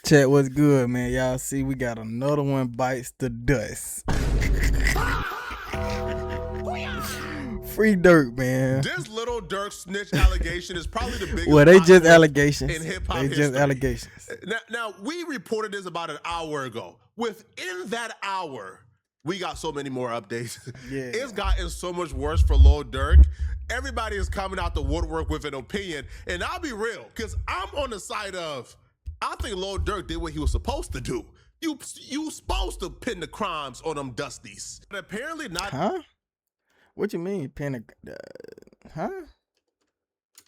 Chat, what's good, man? Y'all see we got another one bites the dust. Free Durk, man. This little Durk snitch allegation is probably the biggest. Well, they just allegations. In hip hop history. Just allegations. Now, we reported this about an hour ago. Within that hour, we got so many more updates. Yeah. It's gotten so much worse for Lil Durk. Everybody is coming out the woodwork with an opinion, and I'll be real, because I'm on the side of, I think Lil Durk did what he was supposed to do. You supposed to pin the crimes on them dusties. But apparently not. Huh? What you mean, pin huh?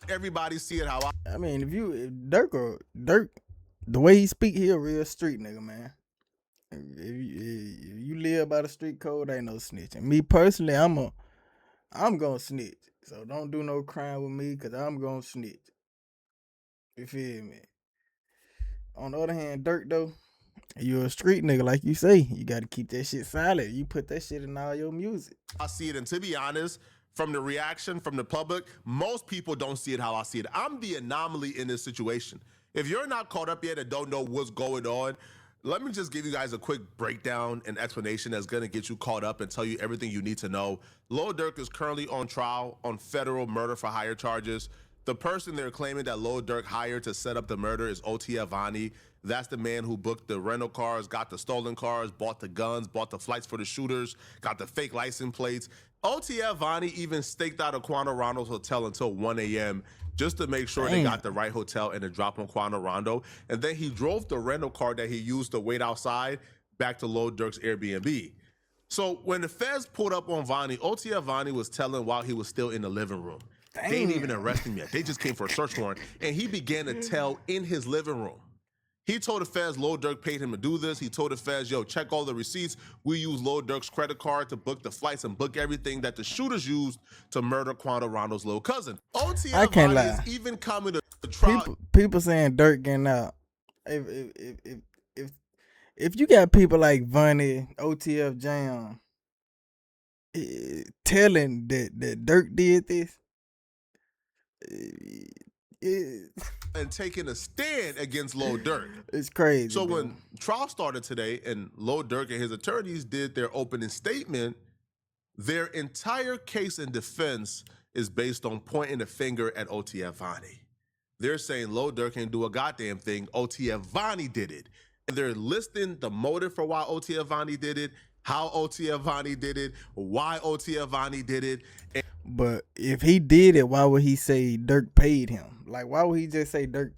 Everybody see it how I mean, if Durk, the way he speak, he a real street nigga, man. If you live by the street code, ain't no snitching. Me personally, I'm gonna snitch. So don't do no crime with me, cause I'm gonna snitch. You feel me? On the other hand, Durk though, you're a street nigga, like you say. You gotta keep that shit solid. You put that shit in all your music. I see it, and to be honest, from the reaction from the public, most people don't see it how I see it. I'm the anomaly in this situation. If you're not caught up yet and don't know what's going on, let me just give you guys a quick breakdown and explanation that's gonna get you caught up and tell you everything you need to know. Lil Durk is currently on trial on federal murder for hire charges. The person they're claiming that Lil Durk hired to set up the murder is O.T. Avani. That's the man who booked the rental cars, got the stolen cars, bought the guns, bought the flights for the shooters, got the fake license plates. O.T. Avani even staked out Aquana Rondo's hotel until 1 a.m. just to make sure they got the right hotel and to drop on Aquana Rondo. And then he drove the rental car that he used to wait outside back to Lil Durk's Airbnb. So when the feds pulled up on Vani, O.T. Avani was telling while he was still in the living room. Damn. They ain't even arrest him yet. They just came for a search warrant. And he began to tell in his living room. He told the feds Lil Durk paid him to do this. He told the feds, yo, check all the receipts. We use Lil Durk's credit card to book the flights and book everything that the shooters used to murder Quanah Rondo's little cousin. OT I can't lie. Is even coming to the trial. People saying Durk getting out. If you got people like Vonnie, OTF Jam, telling that Durk did this, and taking a stand against Lil Durk. It's crazy. So when trial started today and Lil Durk and his attorneys did their opening statement, their entire case in defense is based on pointing the finger at O.T.F. Vonnie. They're saying Lil Durk can't do a goddamn thing. O.T.F. Vonnie did it. And they're listing the motive for why O.T.F. Vonnie did it, how O.T.F. Vonnie did it, why O.T.F. Vonnie did it. But if he did it, why would he say Durk paid him? Like, why would he just say Durk?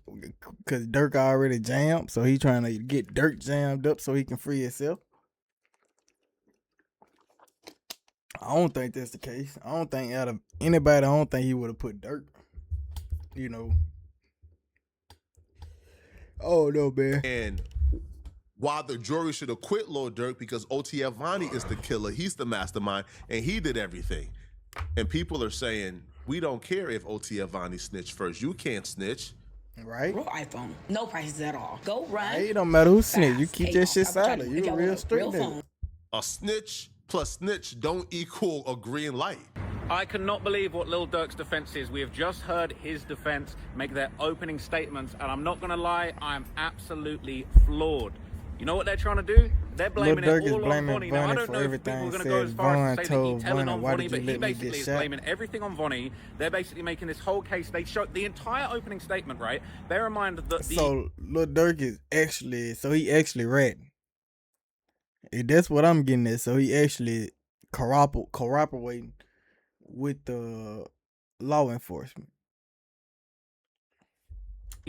Because Durk already jammed, so he trying to get Durk jammed up so he can free himself? I don't think that's the case. I don't think out of anybody, I don't think he would have put Durk. You know. Oh, no, man. And while the jury should acquit Lil Durk because O.T.F. Vonnie is the killer, he's the mastermind, and he did everything. And people are saying, we don't care if O.T.F. Vonnie snitched first. You can't snitch. Right? Real iPhone. No prices at all. Go run. Hey, it don't matter who snitch. You keep that shit solid. You a real street nigga. A snitch plus snitch don't equal a green light. I cannot believe what Lil Durk's defense is. We have just heard his defense make their opening statements, and I'm not going to lie, I'm absolutely floored. You know what they're trying to do? They're blaming it all on Vonnie. Now, I don't know if people are going to go as far as to say that he's telling on Vonnie, but he basically is blaming everything on Vonnie. They're basically making this whole case. They showed the entire opening statement, right? Bear in mind that So, Lil Durk is actually, he actually ratting. That's what I'm getting at. So, he actually cooperating with the law enforcement.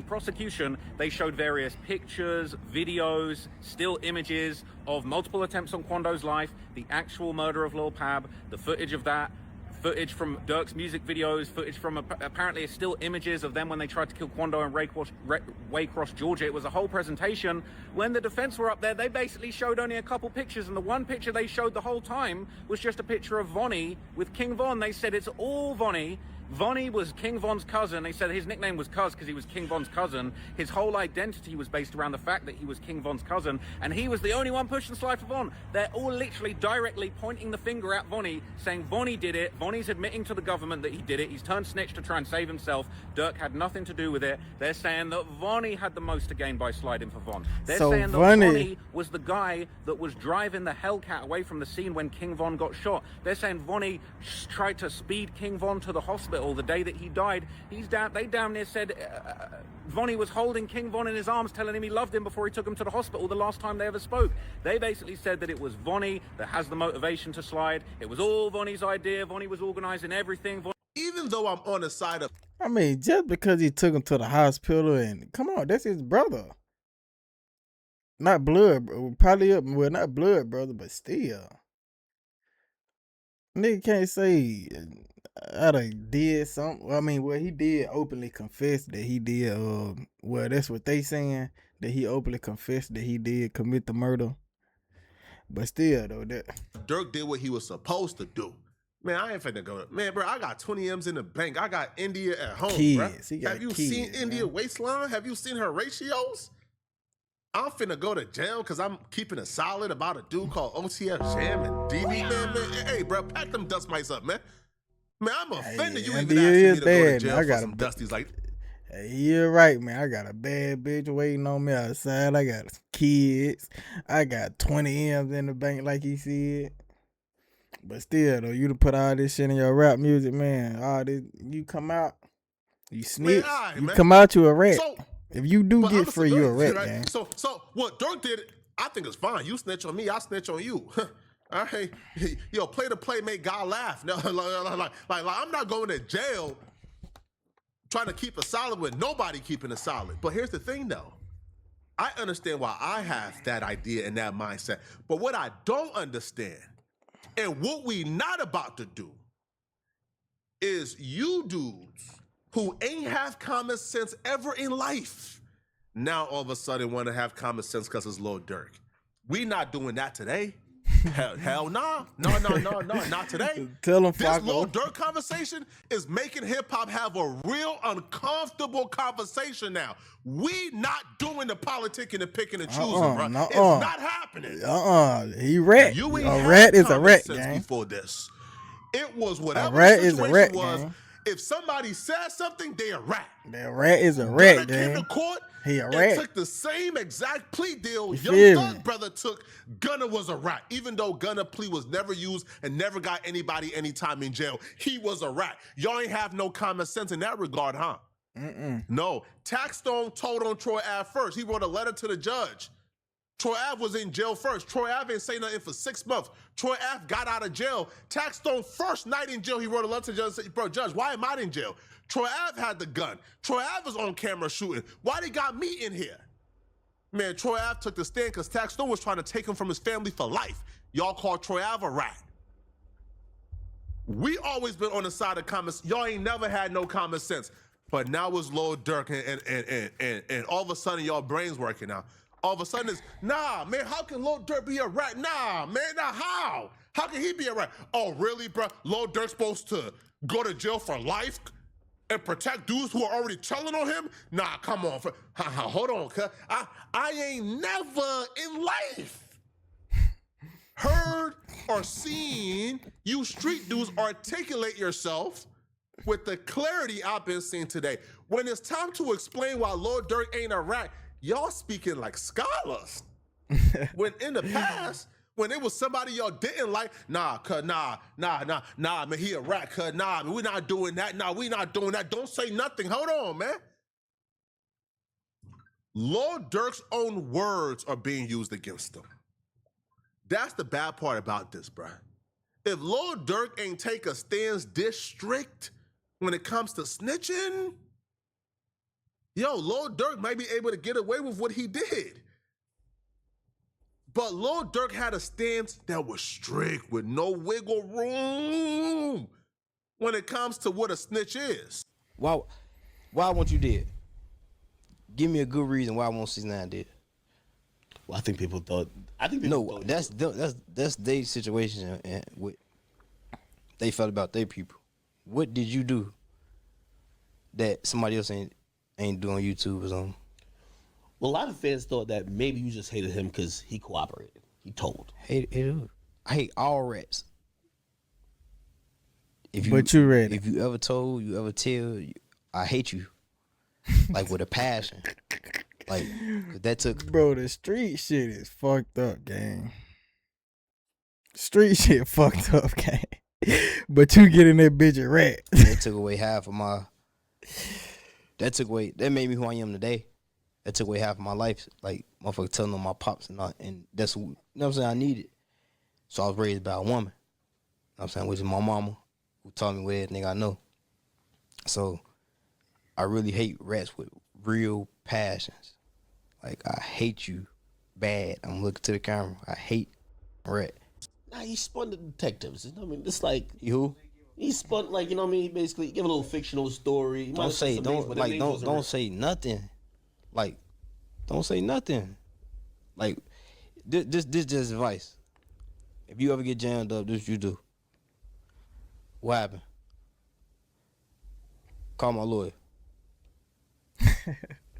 Prosecution, they showed various pictures, videos, still images of multiple attempts on Quando's life, the actual murder of Lil Pab, the footage of that, footage from Durk's music videos, footage from apparently still images of them when they tried to kill Quando in Waycross, Georgia. It was a whole presentation. When the defense were up there, they basically showed only a couple pictures, and the one picture they showed the whole time was just a picture of Vonnie with King Von. They said it's all Vonnie. Vonnie was King Von's cousin. They said his nickname was Cuz because he was King Von's cousin. His whole identity was based around the fact that he was King Von's cousin, and he was the only one pushing slide for Von. They're all literally directly pointing the finger at Vonnie, saying Vonnie did it. Vonnie's admitting to the government that he did it. He's turned snitch to try and save himself. Durk had nothing to do with it. They're saying that Vonnie had the most to gain by sliding for Von. They're saying that Vonnie was the guy that was driving the Hellcat away from the scene when King Von got shot. They're saying Vonnie tried to speed King Von to the hospital the day that he died. They down near said Vonnie was holding King Von in his arms, telling him he loved him before he took him to the hospital the last time they ever spoke. They basically said that it was Vonnie that has the motivation to slide. It was all Vonnie's idea. Vonnie was organizing everything. Even though I'm on the side of... I mean, just because he took him to the hospital and come on, that's his brother. Not blood, probably not blood brother, but still. Nigga can't say I done did something. I mean, well, he did openly confess that he did. Well, that's what they saying, that he openly confessed that he did commit the murder. But still, though, that Durk did what he was supposed to do. Man, I ain't finna go. Man, bro, I got 20 M's in the bank. I got India at home, kids. bro. Have you seen India waistline? Have you seen her ratios? I'm finna go to jail because I'm keeping it solid about a dude called OTF Jam and DB, man. Hey, bro, pack them dust mites up, man. Man, I'm offended you even asking me to go to jail for some dusties like... Hey, you're right, man. I got a bad bitch waiting on me outside. I got kids. I got 20 M's in the bank, like he said. But still, though, you to put all this shit in your rap music, man. All this, you come out, you snitch. Man, you come out, you a rat. So, if you do get free, you a rat, right? Man. So what Durk did, I think it's fine. You snitch on me, I snitch on you. All right, yo, play the play, make God laugh. No, like I'm not going to jail trying to keep it solid with nobody keeping it solid. But here's the thing, though. I understand why I have that idea and that mindset. But what I don't understand, and what we not about to do, is you dudes who ain't have common sense ever in life, now all of a sudden want to have common sense because it's Lil Durk. We not doing that today. Hell nah. No, not today. Tell him, this Lil Durk conversation is making hip-hop have a real uncomfortable conversation now. We not doing the politicking and picking and choosing, bro. It's not happening. He rat. You ain't a rat is a rat, gang. Before this, it was whatever a rat the situation is a rat, was. Gang. If somebody said something, they a rat. That rat is a rat, gang. Came to court. He a rat. Took the same exact plea deal Young Thug brother took. Gunna was a rat. Even though Gunna plea was never used and never got anybody any time in jail, he was a rat. Y'all ain't have no common sense in that regard, huh? No. Taxstone told on Troy Ave first. He wrote a letter to the judge. Troy Ave was in jail first. Troy Ave ain't say nothing for 6 months. Troy Ave got out of jail. Taxstone first night in jail, he wrote a letter to the judge and said, bro, judge, why am I in jail? Troy Ave had the gun. Troy Ave was on camera shooting. Why they got me in here? Man, Troy Ave took the stand because Taxstone was trying to take him from his family for life. Y'all called Troy Ave a rat. We always been on the side of common sense. Y'all ain't never had no common sense. But now it's Lil Durk and all of a sudden y'all brains working now. All of a sudden it's, nah, man, how can Lil Durk be a rat? Nah, man, nah, how? How can he be a rat? Oh, really, bro? Lil Durk's supposed to go to jail for life and protect dudes who are already telling on him? Nah, come on. Hold on, cuz. I ain't never in life heard or seen you street dudes articulate yourself with the clarity I've been seeing today. When it's time to explain why Lil Durk ain't a rat, y'all speaking like scholars. When in the past, when it was somebody y'all didn't like, nah, man, he a rat, cuz, nah, man, we not doing that, nah, we not doing that, don't say nothing, hold on, man. Lil Durk's own words are being used against him. That's the bad part about this, bruh. If Lil Durk ain't take a stance this strict when it comes to snitching, yo, Lil Durk might be able to get away with what he did. But Lil Durk had a stance that was strict with no wiggle room when it comes to what a snitch is. Why won't you dead? Give me a good reason why I won't 6ix9ine dead. Well, I think people thought. That's their situation and what they felt about their people. What did you do that somebody else ain't doing YouTube or something. Well, a lot of fans thought that maybe you just hated him because he cooperated. He told. I hate all rats. But you ready? If you ever told, you ever tell, I hate you, like with a passion. Like that took. Bro, the street shit is fucked up, gang. Street shit fucked up, gang. But you get in that bitch a rat. That took away half of my. That made me who I am today. That took away half of my life. Like motherfucker telling on my pops and that's you know what I'm saying. I needed. So I was raised by a woman. You know what I'm saying, which is my mama, who taught me everything I know. So I really hate rats with real passions. Like I hate you bad. I'm looking to the camera. I hate rat. Nah, he spun the detectives. You know what I mean? It's like You he spun like, you know what I mean? Basically, give a little fictional story. He might have said some names, but them names wasn't real. don't say nothing. Like don't say nothing. Like this just advice. If you ever get jammed up, this what you do. What happened? Call my lawyer.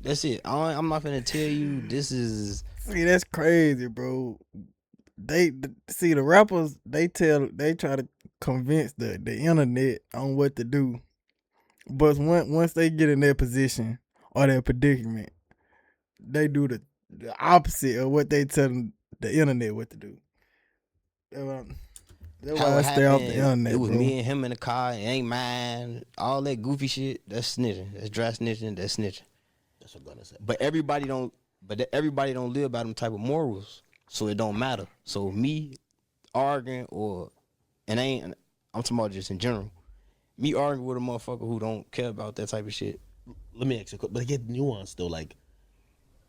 That's it. I'm not finna tell you this is. See, that's crazy, bro. They see the rappers. They try to convince the internet on what to do, but once they get in their position or their predicament, they do the opposite of what they tell the internet what to do. That's why I stay off the internet. It was bro. me and him in the car. It ain't mine. All that goofy shit. That's snitching. That's dry snitching. That's snitching. That's what I'm gonna say. But everybody don't live by them type of morals, so it don't matter. So me arguing I'm talking about just in general. Me arguing with a motherfucker who don't care about that type of shit. Let me ask you a question, but get nuanced though. Like,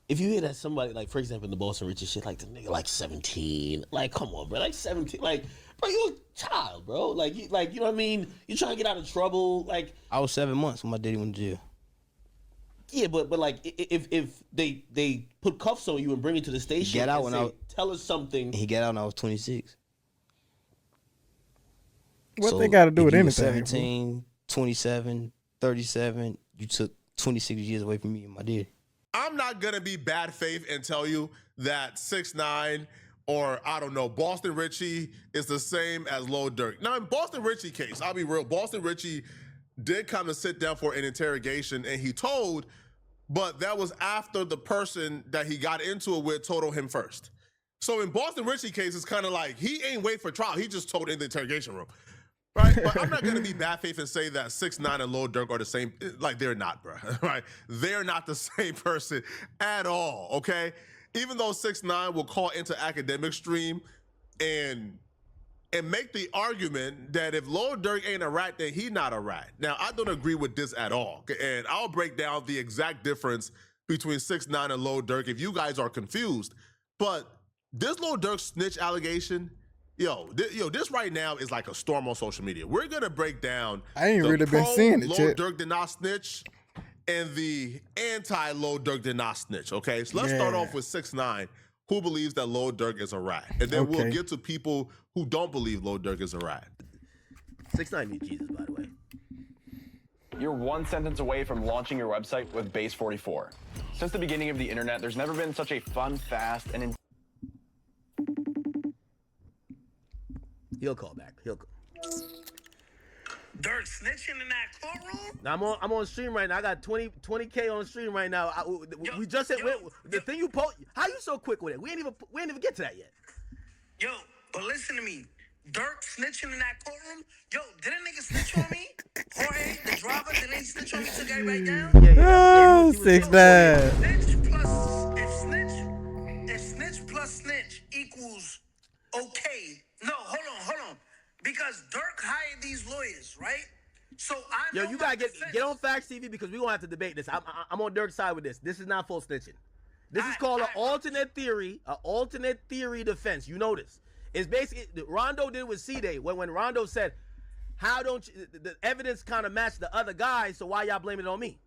if you hear that somebody, like, for example, in the Boston Richie shit, like, the nigga, like, 17. Like, come on, bro. Like, 17. Like, bro, you a child, bro. Like, you know what I mean? You trying to get out of trouble. Like, I was 7 months when my daddy went to jail. yeah, but like, if they put cuffs on you and bring you to the station Get out and when say, tell us something. He got out when I was 26. What they got to do with if you anything? was 17, 27, 37, you took 26 years away from me and my daddy. I'm not gonna be bad faith and tell you that 6ix9ine or I don't know, Boston Richie is the same as Lil Durk. Now in Boston Richie case, I'll be real, Boston Richie did come to sit down for an interrogation and he told, but that was after the person that he got into it with told him first. So in Boston Richie case, it's kind of like he ain't wait for trial, he just told in the interrogation room. Right, but I'm not gonna be bad faith and say that 6ix9ine and Lil Durk are the same. Like they're not, bro. Right? They're not the same person at all. Okay. Even though 6ix9ine will call into academic stream and make the argument that if Lil Durk ain't a rat, then he not a rat. Now I don't agree with this at all, and I'll break down the exact difference between 6ix9ine and Lil Durk if you guys are confused. But this Lil Durk snitch allegation. This right now is like a storm on social media. We're gonna break down. I ain't really been seeing it Lil yet. Durk did not snitch, and the anti-Lil Durk did not snitch. Okay, so let's start off with 6ix9ine, who believes that Lil Durk is a rat, and then we'll get to people who don't believe Lil Durk is a rat. 6ix9ine need Jesus, by the way. You're one sentence away from launching your website with Base 44. Since the beginning of the internet, there's never been such a fun, fast, and He'll call back. He'll call. Durk snitching in that courtroom? Now I'm on stream right now. I got 20K on stream right now. We just said the thing you post. How you so quick with it? We ain't even get to that yet. Yo, but listen to me. Durk snitching in that courtroom? Yo, did a nigga snitch on me? Jorge, the driver, did he snitch on me? Took everybody down? Oh, 6ix9ine. If snitch plus snitch equals okay. No, hold on. Because Durk hired these lawyers, right? So I know. Yo, you gotta get on Facts TV because we gonna have to debate this. I'm on Durk's side with this. This is not full snitching. This is called an alternate theory defense. You know this. It's basically Rondo did with C-Day when Rondo said, "How don't you, the evidence kind of match the other guys? So why y'all blaming it on me?"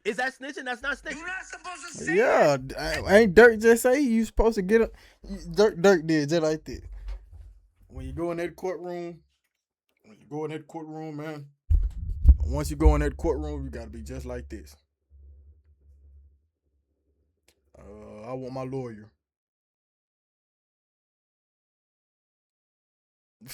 Is that snitching? That's not snitching. You're not supposed to say Yeah, ain't Durk just say you supposed to get up? Durk did just like that. When you go in that courtroom, man, Once you go in that courtroom, you gotta be just like this. I want my lawyer.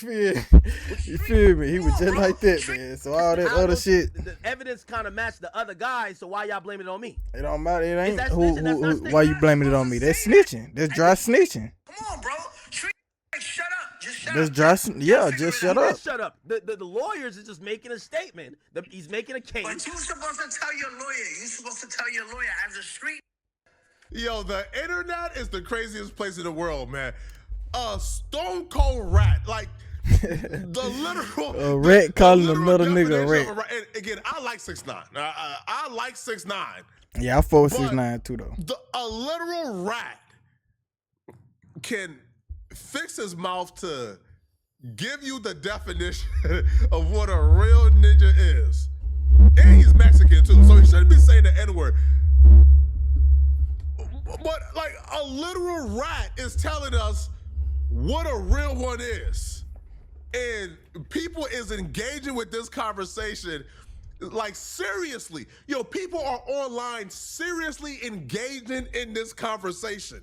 You feel me? He was just like that, man. So all that other shit, The evidence kind of matched the other guy. So why y'all blaming it on me? it don't matter. It ain't that who. snitching? That's not snitching. Why you blaming it on me? That's snitching. That's dry snitching. Come on, bro. Shut up. Just shut That's up. dry. Yeah, just shut up. Shut up. The lawyers is just making a statement. He's making a case. But you supposed to tell your lawyer. You supposed to tell your lawyer as a street. Yo, the internet is the craziest place in the world, man. A stone cold rat, like the literal A rat calling another nigga a definition of rat. And again, I like 6ix9ine. I like 6ix9ine. Yeah, I fought But 6ix9ine too though. A literal rat can fix his mouth to give you the definition of what a real ninja is. And he's Mexican too, so he shouldn't be saying the N-word. But like a literal rat is telling us what a real one is. And people is engaging with this conversation like seriously. Yo, people are online seriously engaging in this conversation.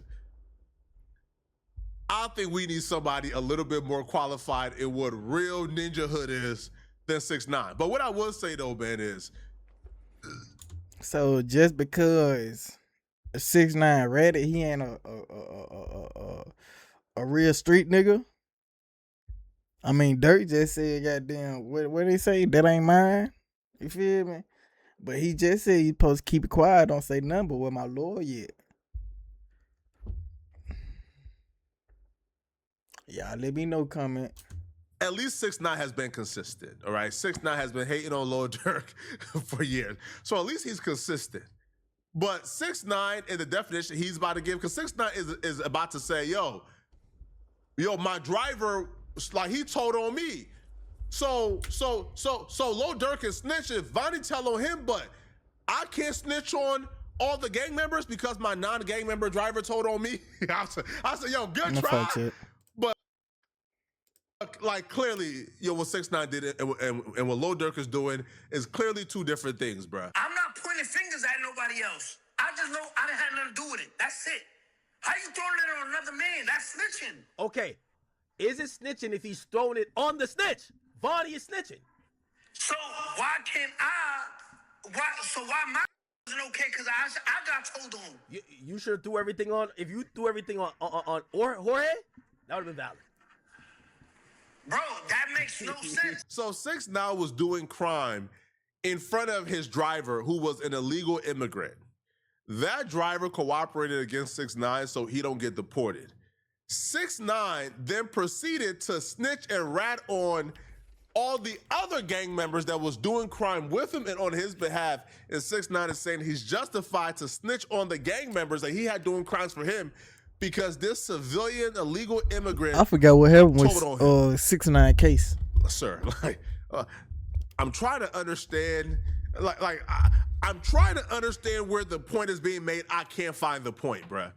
I think we need somebody a little bit more qualified in what real ninja hood is than 6ix9ine. But what I will say though, man, is So just because 6ix9ine ratted, he ain't a real street nigga. I mean, Durk just said, "Goddamn, what did he say? That ain't mine." You feel me? But he just said he supposed to keep it quiet, don't say nothing. But where my lawyer at? Y'all let me know. Comment. at least 6ix9ine has been consistent, all right? 6ix9ine has been hating on Lil Durk for years. So at least he's consistent. But 6ix9ine, in the definition he's about to give, because 6ix9ine is about to say, yo, my driver, like he told on me. So Lil Durk can snitch if Vonnie tell on him, but I can't snitch on all the gang members because my non-gang member driver told on me. I said, yo, good try. But like clearly, what 6ix9ine did and what Lil Durk is doing is clearly two different things, bruh. I'm not pointing fingers at nobody else. I just know I didn't have nothing to do with it. That's it. How you throwing it on another man? That's snitching. Okay, is it snitching if he's throwing it on the snitch? Vonnie is snitching. So why can't I? Why my isn't okay? Because I got told on. You should have threw everything on. If you threw everything on Jorge, that would have been valid. Bro, that makes no sense. So 6ix9ine was doing crime in front of his driver, who was an illegal immigrant. That driver cooperated against 6ix9ine so he don't get deported. 6ix9ine then proceeded to snitch and rat on all the other gang members that was doing crime with him and on his behalf. And 6ix9ine is saying he's justified to snitch on the gang members that he had doing crimes for him because this civilian illegal immigrant. I forgot what happened with 6ix9ine case. Sir, I'm trying to understand. I'm trying to understand where the point is being made. I can't find the point, bruh.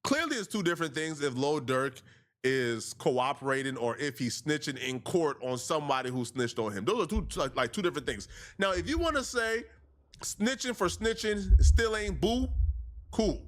Clearly, it's two different things if Lil Durk is cooperating or if he's snitching in court on somebody who snitched on him. Those are two different things. Now, if you want to say snitching for snitching still ain't boo, cool.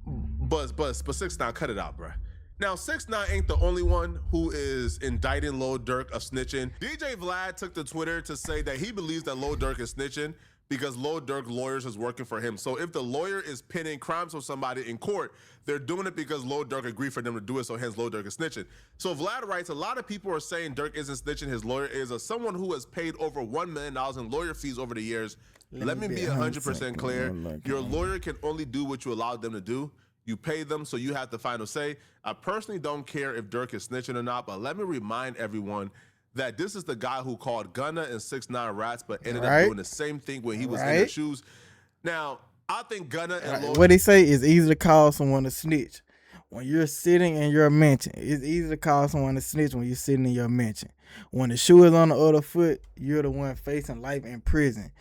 But 6ix9ine, cut it out, bruh. Now, 6ix9ine ain't the only one who is indicting Lil Durk of snitching. DJ Vlad took to Twitter to say that he believes that Lil Durk is snitching because Lil Durk lawyers is working for him. So if the lawyer is pinning crimes on somebody in court, they're doing it because Lil Durk agreed for them to do it, so hence Lil Durk is snitching. So Vlad writes, a lot of people are saying Durk isn't snitching, his lawyer is. As someone who has paid over $1 million in lawyer fees over the years, let me be 100% clear. Your lawyer can only do what you allowed them to do. You pay them, so you have the final say. I personally don't care if Durk is snitching or not, but let me remind everyone that this is the guy who called Gunna and 6ix9ine rats, but ended up doing the same thing when he was in their shoes. Now, I think Gunna and Lil... What they say is easy to call someone a snitch. When you're sitting in your mansion, it's easy to call someone a snitch when you're sitting in your mansion. When the shoe is on the other foot, you're the one facing life in prison.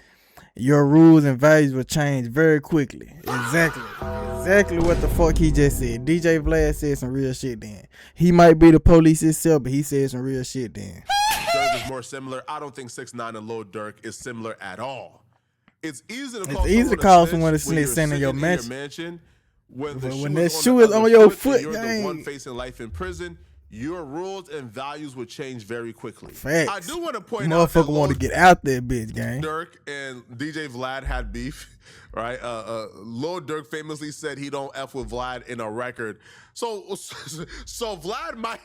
Your rules and values will change very quickly. Exactly what the fuck he just said. DJ Vlad said some real shit then. He might be the police himself, but he said some real shit then. Durk is more similar. I don't think 6ix9ine and Lil Durk is similar at all. It's easy to call someone a snitch standing in your mansion. When that shoe is on your foot, you're the one facing life in prison. Your rules and values would change very quickly. Facts. I do want to point out that motherfucker want to get out there, bitch, gang. Durk and DJ Vlad had beef, right? Lil Durk famously said he don't F with Vlad in a record. So Vlad might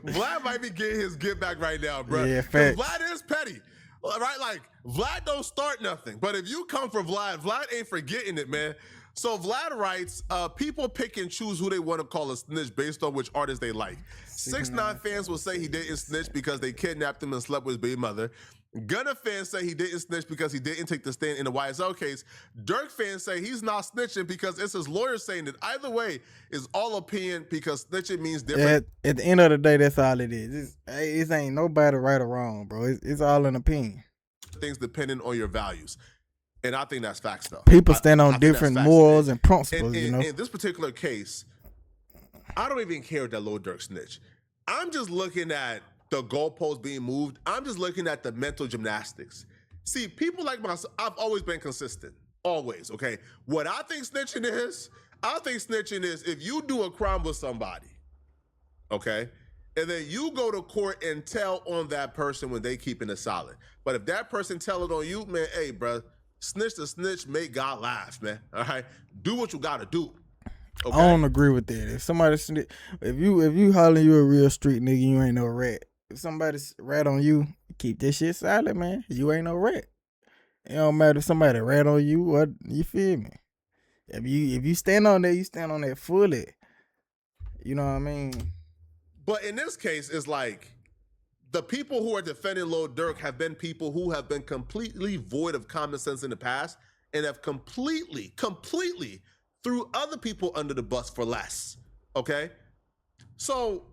Vlad might be getting his get back right now, bro. Yeah, facts. Vlad is petty. Right? Like, Vlad don't start nothing. But if you come for Vlad ain't forgetting it, man. So Vlad writes, people pick and choose who they want to call a snitch based on which artist they like. 6ix9ine fans will say he didn't snitch because they kidnapped him and slept with his baby mother. Gunna fans say he didn't snitch because he didn't take the stand in the YSL case. Durk fans say he's not snitching because it's his lawyer saying that either way is all opinion because snitching means different. At the end of the day, that's all it is. It ain't nobody right or wrong, bro. It's all an opinion. Things depending on your values. And I think that's facts, though. People stand on different morals and principles, you know. In this particular case, I don't even care that Lil Durk snitch. I'm just looking at the goalposts being moved. I'm just looking at the mental gymnastics. See, people like myself, I've always been consistent. Always, okay? What I think snitching is, if you do a crime with somebody, okay? And then you go to court and tell on that person when they keeping it solid. But if that person tell it on you, man, hey, bro, snitch to snitch, make God laugh, man. All right? Do what you got to do. Okay? I don't agree with that. If somebody snitch, if you hollering you a real street nigga, you ain't no rat. If somebody rat on you, keep this shit silent, man. You ain't no rat. It don't matter if somebody rat on you, what, you feel me? If you stand on that, you stand on that fully. You know what I mean? But in this case, it's like the people who are defending Lil Durk have been people who have been completely void of common sense in the past and have completely threw other people under the bus for less, okay? So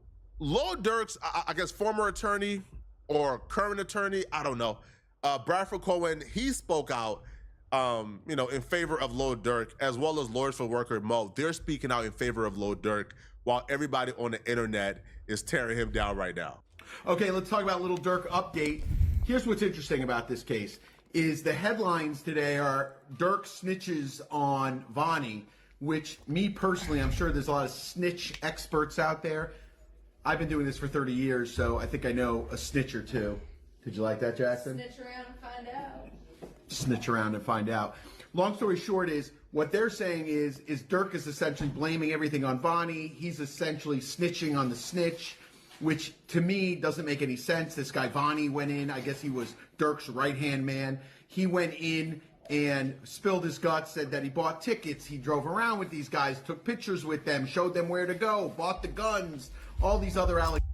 Lil Durk's, I guess, former attorney or current attorney, I don't know, Bradford Cohen, he spoke out, in favor of Lil Durk, as well as Lawyers for Worker Mo. They're speaking out in favor of Lil Durk, while everybody on the internet is tearing him down right now. Okay, let's talk about Lil Durk update. Here's what's interesting about this case, is the headlines today are Durk snitches on Vonnie, which me personally, I'm sure there's a lot of snitch experts out there. I've been doing this for 30 years, so I think I know a snitch or two. Did you like that, Jackson? Snitch around and find out. Snitch around and find out. Long story short is, what they're saying is Durk is essentially blaming everything on Vonnie. He's essentially snitching on the snitch, which to me doesn't make any sense. This guy Vonnie went in, I guess he was Durk's right-hand man. He went in and spilled his guts, said that he bought tickets. He drove around with these guys, took pictures with them, showed them where to go, bought the guns, all these other allegations.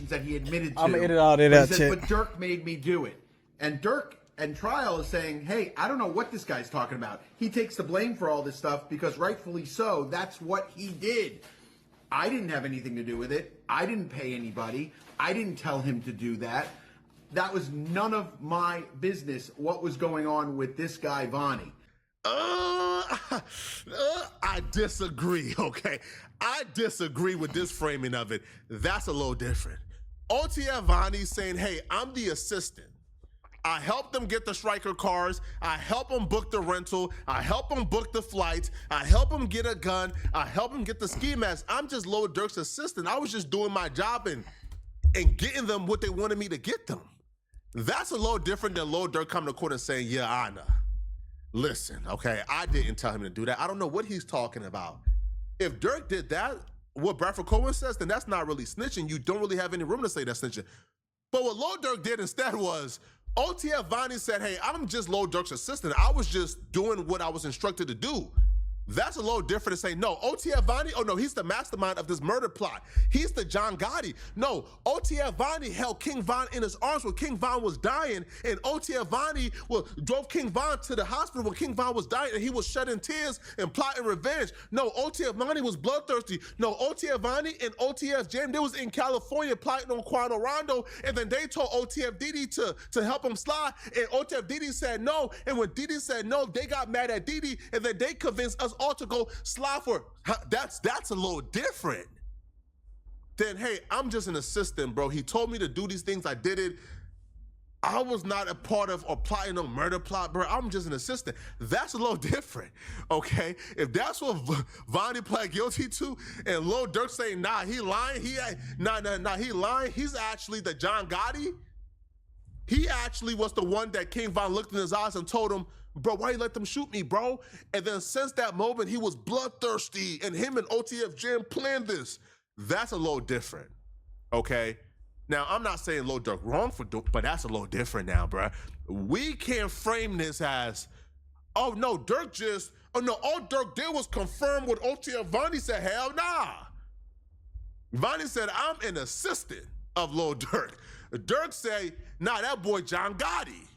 That he admitted to. I'm gonna edit all that out, But Durk made me do it. And Durk and trial is saying, hey, I don't know what this guy's talking about. He takes the blame for all this stuff because rightfully so, that's what he did. I didn't have anything to do with it. I didn't pay anybody. I didn't tell him to do that. That was none of my business what was going on with this guy, Vonnie. I disagree, okay? I disagree with this framing of it. That's a little different. OTF Vonnie saying, hey, I'm the assistant. I help them get the striker cars. I help them book the rental. I help them book the flights. I help them get a gun. I help them get the ski mask. I'm just Lil Durk's assistant. I was just doing my job and getting them what they wanted me to get them. That's a little different than Lil Durk coming to court and saying, yeah, Anna, listen, okay, I didn't tell him to do that. I don't know what he's talking about. If Durk did that, what Bradford Cohen says, then that's not really snitching. You don't really have any room to say that's snitching. But what Lil Durk did instead was, OTF Vonnie said, hey, I'm just Lil Durk's assistant. I was just doing what I was instructed to do. That's a little different to say, no, OTF Vonnie, oh no, he's the mastermind of this murder plot. He's the John Gotti. No, OTF Vonnie held King Von in his arms when King Von was dying, and OTF Vonnie drove King Von to the hospital when King Von was dying, and he was shedding tears and plotting revenge. No, OTF Vonnie was bloodthirsty. No, OTF Vonnie and OTF Jam, they was in California plotting on Quano Rondo, and then they told OTF Didi to help him slide, and OTF Didi said no, and when Didi said no, they got mad at Didi, and then they convinced us all to go slide for. That's a little different than, hey, I'm just an assistant, bro. He told me to do these things. I did it. I was not a part of or plotting no murder plot, bro. I'm just an assistant. That's a little different, okay? If that's what Vonnie pled guilty to, and Lil Durk saying, nah, he lying. He lying. He's actually the John Gotti. He actually was the one that King Von looked in his eyes and told him, bro, why you let them shoot me, bro? And then since that moment, he was bloodthirsty, and him and OTF Jam planned this. That's a little different, okay? Now, I'm not saying Lil Durk wrong but that's a little different now, bro. We can't frame this as, oh no, all Durk did was confirm what OTF Vonnie said. Hell nah. Vonnie said, I'm an assistant of Lil Durk. Durk say, nah, that boy John Gotti.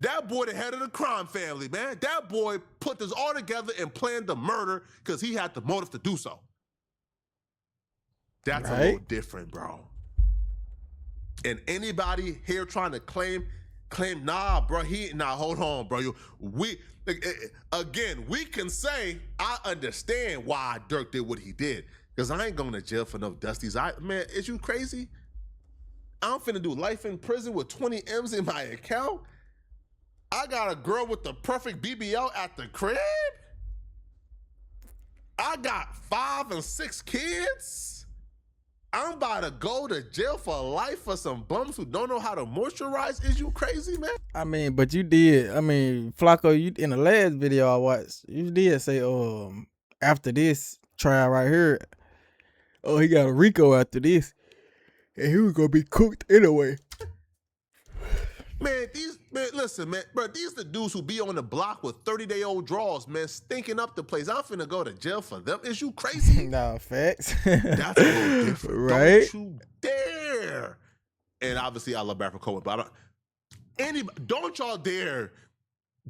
That boy the head of the crime family, man. That boy put this all together and planned the murder because he had the motive to do so. That's a little different, bro. And anybody here trying to claim, nah, bro, hold on, bro. We can say, I understand why Durk did what he did, because I ain't going to jail for no dusties. Man, is you crazy? I'm finna do life in prison with 20 M's in my account? I got a girl with the perfect BBL at the crib? I got 5 and 6 kids? I'm about to go to jail for life for some bums who don't know how to moisturize? Is you crazy, man? I mean, but you did. I mean, Flacco, you in the last video I watched, you did say, after this trial right here, he got a Rico after this, and he was gonna be cooked anyway. Man, listen, man, bro, these the dudes who be on the block with 30-day-old draws, man, stinking up the place. I'm finna go to jail for them. Is you crazy? Nah, facts. That's a little different. Right? Don't you dare. And obviously, I love Bradford Cohen, but don't y'all dare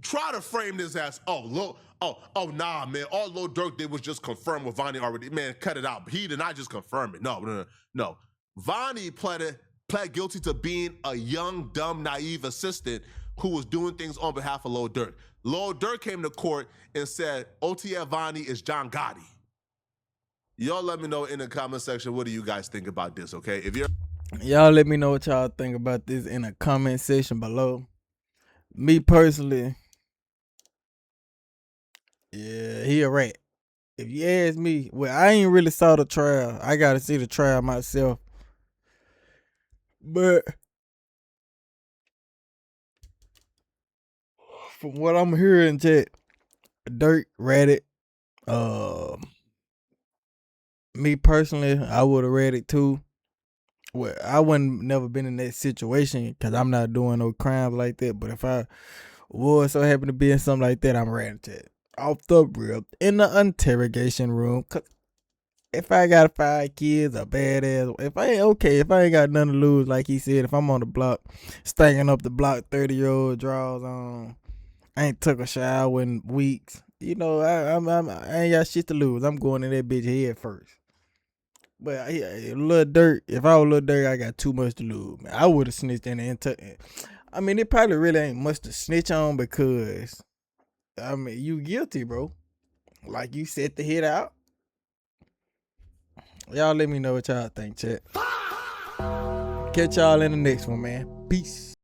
try to frame this as, nah, man, all Lil Durk did was just confirm what Vonnie already, man, cut it out. He did not just confirm it. No. Vonnie pled guilty to being a young, dumb, naive assistant who was doing things on behalf of Lil Durk. Lil Durk came to court and said, OTF Vonnie is John Gotti. Y'all let me know in the comment section, what do you guys think about this, okay? Y'all let me know what y'all think about this in the comment section below. Me personally, yeah, he a rat. If you ask me, well, I ain't really saw the trial. I gotta see the trial myself. But from what I'm hearing, chat, Durk read it. Me personally, I would have read it too. Well, I wouldn't never been in that situation because I'm not doing no crimes like that. But if I was so happen to be in something like that, I'm reading it off the rip in the interrogation room. Cause if I got 5 kids, a badass. If I ain't got nothing to lose, like he said, if I'm on the block, stinking up the block, 30-year-old draws on, I ain't took a shower in weeks. You know, I ain't got shit to lose. I'm going in that bitch head first. But yeah, Lil Durk, if I was Lil Durk, I got too much to lose, man. I would have snitched in the entire. I mean, it probably really ain't much to snitch on because, I mean, you guilty, bro. Like, you set the hit out. Y'all let me know what y'all think, chat. Catch y'all in the next one, man. Peace.